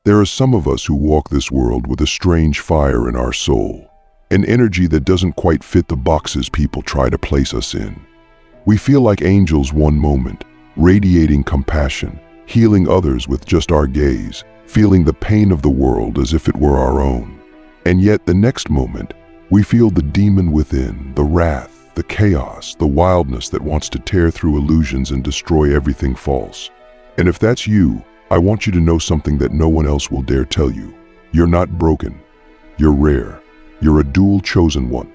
There are some of us who walk this world with a strange fire in our soul, an energy that doesn't quite fit the boxes people try to place us in. We feel like angels one moment, radiating compassion, healing others with just our gaze, feeling the pain of the world as if it were our own. And yet the next moment, we feel the demon within, the wrath, the chaos, the wildness that wants to tear through illusions and destroy everything false. And if that's you, I want you to know something that no one else will dare tell you. You're not broken. You're rare. You're a dual chosen one.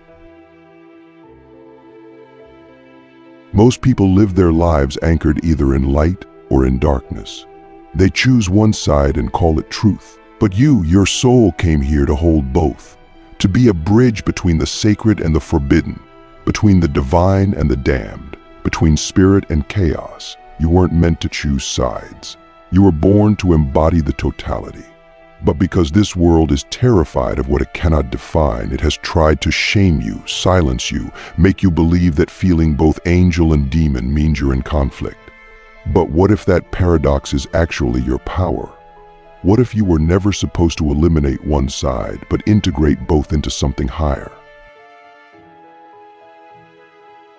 Most people live their lives anchored either in light or in darkness. They choose one side and call it truth. But your soul came here to hold both, to be a bridge between the sacred and the forbidden, between the divine and the damned, between spirit and chaos. You weren't meant to choose sides. You were born to embody the totality. But because this world is terrified of what it cannot define, it has tried to shame you, silence you, make you believe that feeling both angel and demon means you're in conflict. But what if that paradox is actually your power? What if you were never supposed to eliminate one side, but integrate both into something higher?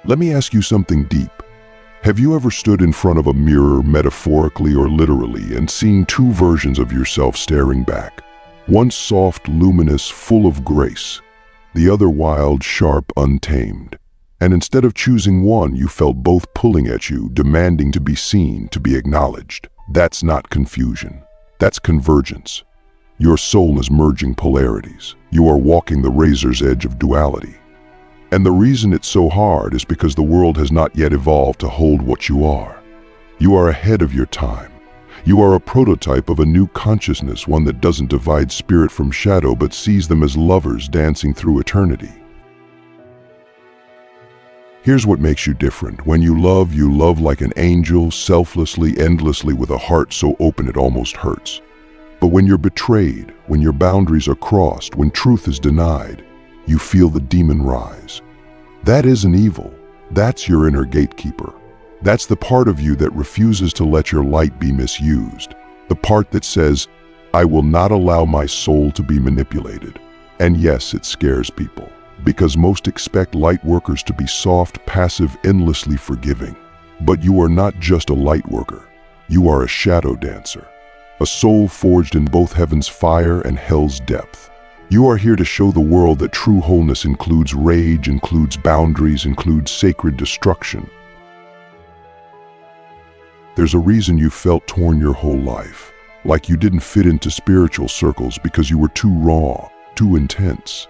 Let me ask you something deep. Have you ever stood in front of a mirror, metaphorically or literally, and seen two versions of yourself staring back? One soft, luminous, full of grace. The other wild, sharp, untamed. And instead of choosing one, you felt both pulling at you, demanding to be seen, to be acknowledged. That's not confusion. That's convergence. Your soul is merging polarities. You are walking the razor's edge of duality. And the reason it's so hard is because the world has not yet evolved to hold what you are. You are ahead of your time. You are a prototype of a new consciousness, one that doesn't divide spirit from shadow, but sees them as lovers dancing through eternity. Here's what makes you different. When you love like an angel, selflessly, endlessly, with a heart so open it almost hurts. But when you're betrayed, when your boundaries are crossed, when truth is denied, you feel the demon rise. That isn't evil. That's your inner gatekeeper. That's the part of you that refuses to let your light be misused. The part that says, I will not allow my soul to be manipulated. And yes, it scares people, because most expect light workers to be soft, passive, endlessly forgiving. But you are not just a light worker. You are a shadow dancer, a soul forged in both heaven's fire and hell's depth. You are here to show the world that true wholeness includes rage, includes boundaries, includes sacred destruction. There's a reason you felt torn your whole life, like you didn't fit into spiritual circles because you were too raw, too intense.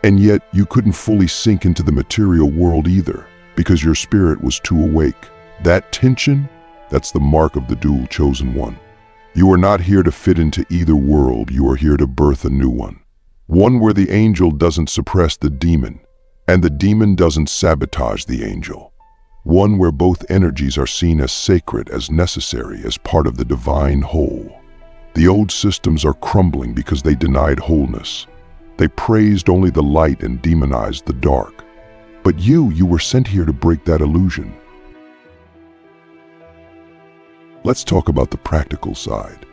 And yet you couldn't fully sink into the material world either, because your spirit was too awake. That tension, that's the mark of the dual chosen one. You are not here to fit into either world, you are here to birth a new one. One where the angel doesn't suppress the demon, and the demon doesn't sabotage the angel. One where both energies are seen as sacred, as necessary, as part of the divine whole. The old systems are crumbling because they denied wholeness. They praised only the light and demonized the dark. But you were sent here to break that illusion. Let's talk about the practical side.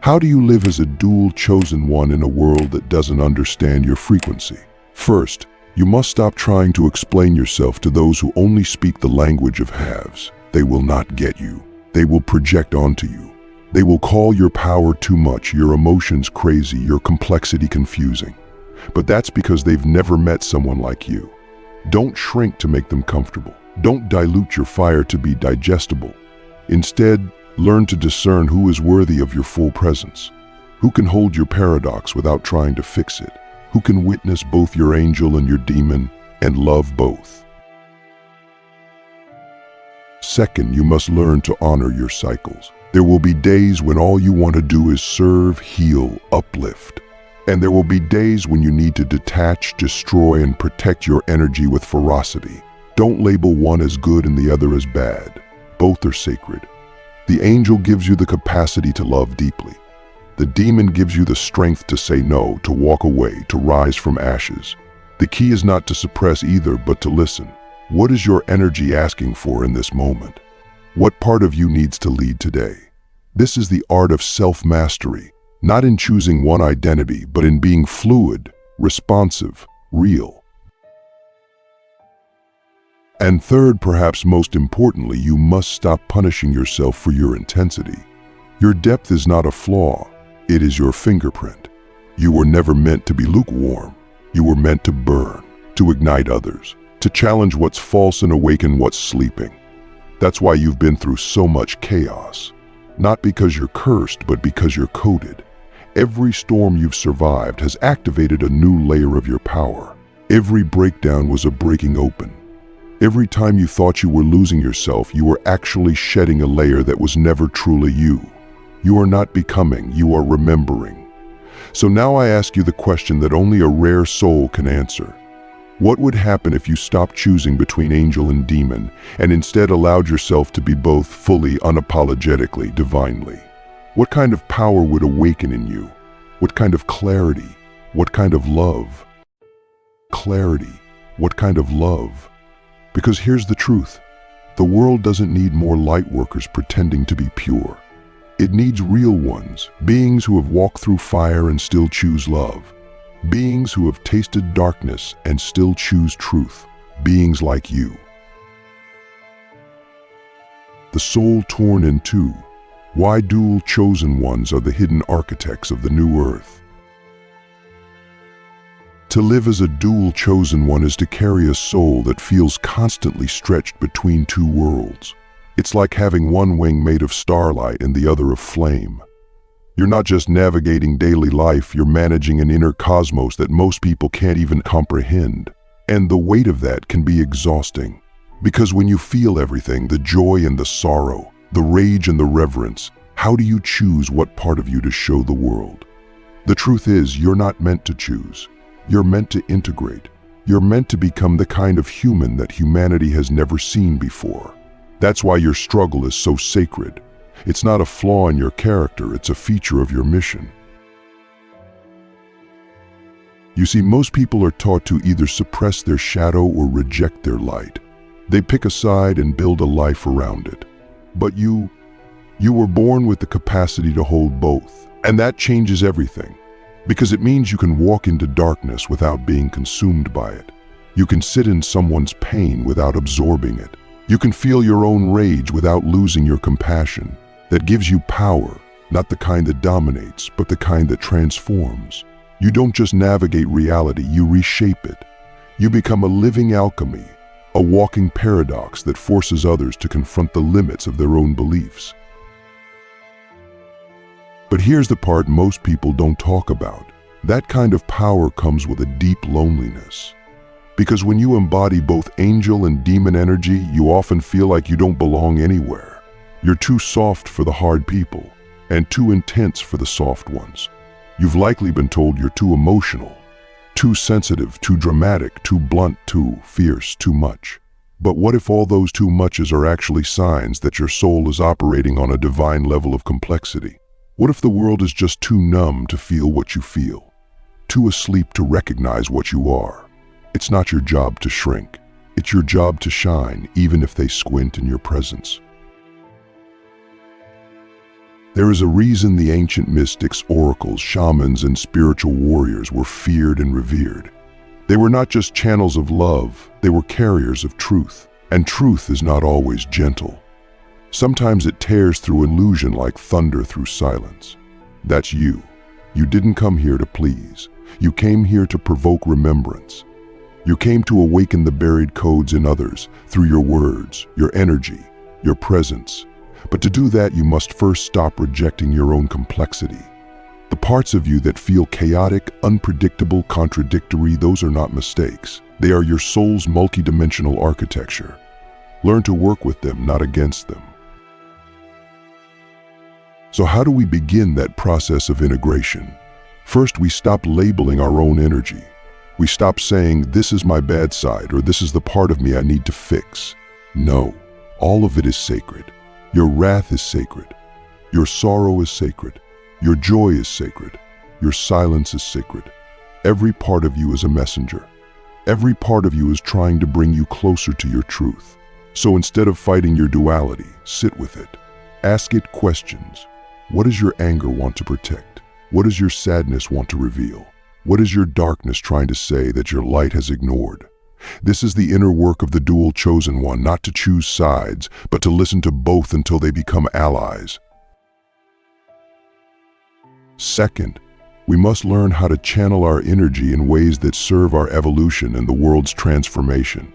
How do you live as a dual chosen one in a world that doesn't understand your frequency? First, you must stop trying to explain yourself to those who only speak the language of halves. They will not get you. They will project onto you. They will call your power too much, your emotions crazy, your complexity confusing. But that's because they've never met someone like you. Don't shrink to make them comfortable. Don't dilute your fire to be digestible. Instead, learn to discern who is worthy of your full presence, who can hold your paradox without trying to fix it, who can witness both your angel and your demon and love both. Second, you must learn to honor your cycles. There will be days when all you want to do is serve, heal, uplift. And there will be days when you need to detach, destroy, and protect your energy with ferocity. Don't label one as good and the other as bad. Both are sacred. The angel gives you the capacity to love deeply. The demon gives you the strength to say no, to walk away, to rise from ashes. The key is not to suppress either, but to listen. What is your energy asking for in this moment? What part of you needs to lead today? This is the art of self-mastery, Not in choosing one identity, but in being fluid, responsive, real. And third, perhaps most importantly, you must stop punishing yourself for your intensity. Your depth is not a flaw, it is your fingerprint. You were never meant to be lukewarm. You were meant to burn, to ignite others, to challenge what's false and awaken what's sleeping. That's why you've been through so much chaos. Not because you're cursed, but because you're coded. Every storm you've survived has activated a new layer of your power. Every breakdown was a breaking open. Every time you thought you were losing yourself, you were actually shedding a layer that was never truly you. You are not becoming, you are remembering. So now I ask you the question that only a rare soul can answer. What would happen if you stopped choosing between angel and demon and instead allowed yourself to be both fully, unapologetically, divinely? What kind of power would awaken in you? What kind of clarity? What kind of love? Clarity. What kind of love? Because here's the truth. The world doesn't need more light workers pretending to be pure. It needs real ones, beings who have walked through fire and still choose love. Beings who have tasted darkness and still choose truth. Beings like you. The soul torn in two. Why dual chosen ones are the hidden architects of the new earth. To live as a dual chosen one is to carry a soul that feels constantly stretched between two worlds. It's like having one wing made of starlight and the other of flame. You're not just navigating daily life, you're managing an inner cosmos that most people can't even comprehend. And the weight of that can be exhausting. Because when you feel everything, the joy and the sorrow, the rage and the reverence, how do you choose what part of you to show the world? The truth is, you're not meant to choose. You're meant to integrate. You're meant to become the kind of human that humanity has never seen before. That's why your struggle is so sacred. It's not a flaw in your character, it's a feature of your mission. You see, most people are taught to either suppress their shadow or reject their light. They pick a side and build a life around it. But you were born with the capacity to hold both. And that changes everything. Because it means you can walk into darkness without being consumed by it. You can sit in someone's pain without absorbing it. You can feel your own rage without losing your compassion. That gives you power, not the kind that dominates, but the kind that transforms. You don't just navigate reality, you reshape it. You become a living alchemy, a walking paradox that forces others to confront the limits of their own beliefs. But here's the part most people don't talk about. That kind of power comes with a deep loneliness. Because when you embody both angel and demon energy, you often feel like you don't belong anywhere. You're too soft for the hard people, and too intense for the soft ones. You've likely been told you're too emotional, too sensitive, too dramatic, too blunt, too fierce, too much. But what if all those too muches are actually signs that your soul is operating on a divine level of complexity? What if the world is just too numb to feel what you feel, too asleep to recognize what you are? It's not your job to shrink. It's your job to shine, even if they squint in your presence. There is a reason the ancient mystics, oracles, shamans, and spiritual warriors were feared and revered. They were not just channels of love, they were carriers of truth. And truth is not always gentle. Sometimes it tears through illusion like thunder through silence. That's you. You didn't come here to please. You came here to provoke remembrance. You came to awaken the buried codes in others through your words, your energy, your presence. But to do that, you must first stop rejecting your own complexity. The parts of you that feel chaotic, unpredictable, contradictory, those are not mistakes. They are your soul's multidimensional architecture. Learn to work with them, not against them. So how do we begin that process of integration? First, we stop labeling our own energy. We stop saying, this is my bad side, or this is the part of me I need to fix. No, all of it is sacred. Your wrath is sacred. Your sorrow is sacred. Your joy is sacred. Your silence is sacred. Every part of you is a messenger. Every part of you is trying to bring you closer to your truth. So instead of fighting your duality, sit with it. Ask it questions. What does your anger want to protect? What does your sadness want to reveal? What is your darkness trying to say that your light has ignored? This is the inner work of the dual chosen one, not to choose sides, but to listen to both until they become allies. Second, we must learn how to channel our energy in ways that serve our evolution and the world's transformation.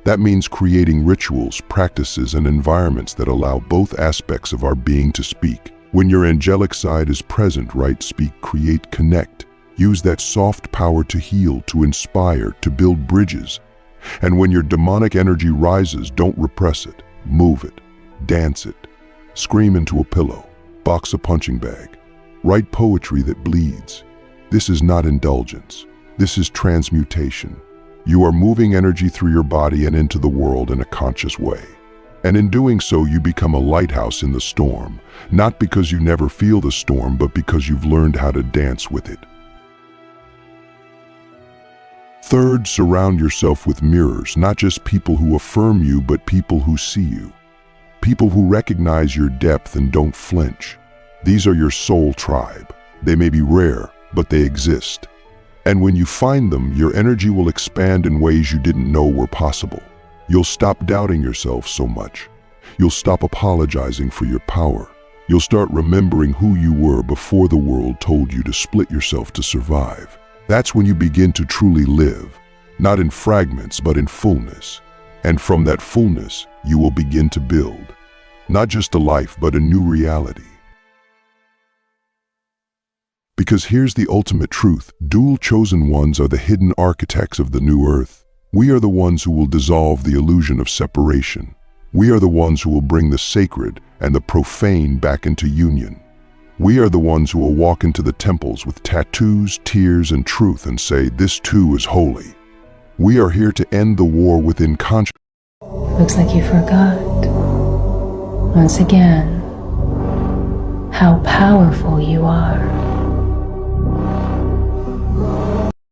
That means creating rituals, practices, and environments that allow both aspects of our being to speak. When your angelic side is present, write, speak, create, connect. Use that soft power to heal, to inspire, to build bridges. And when your demonic energy rises, don't repress it. Move it. Dance it. Scream into a pillow. Box a punching bag. Write poetry that bleeds. This is not indulgence. This is transmutation. You are moving energy through your body and into the world in a conscious way. And in doing so, you become a lighthouse in the storm, not because you never feel the storm, but because you've learned how to dance with it. Third, surround yourself with mirrors, not just people who affirm you, but people who see you. People who recognize your depth and don't flinch. These are your soul tribe. They may be rare, but they exist. And when you find them, your energy will expand in ways you didn't know were possible. You'll stop doubting yourself so much. You'll stop apologizing for your power. You'll start remembering who you were before the world told you to split yourself to survive. That's when you begin to truly live, not in fragments, but in fullness. And from that fullness, you will begin to build, not just a life, but a new reality. Because here's the ultimate truth: dual chosen ones are the hidden architects of the new earth. We are the ones who will dissolve the illusion of separation. We are the ones who will bring the sacred and the profane back into union. We are the ones who will walk into the temples with tattoos, tears, and truth and say, "This too is holy." We are here to end the war within consciousness. Looks like you forgot, once again, how powerful you are.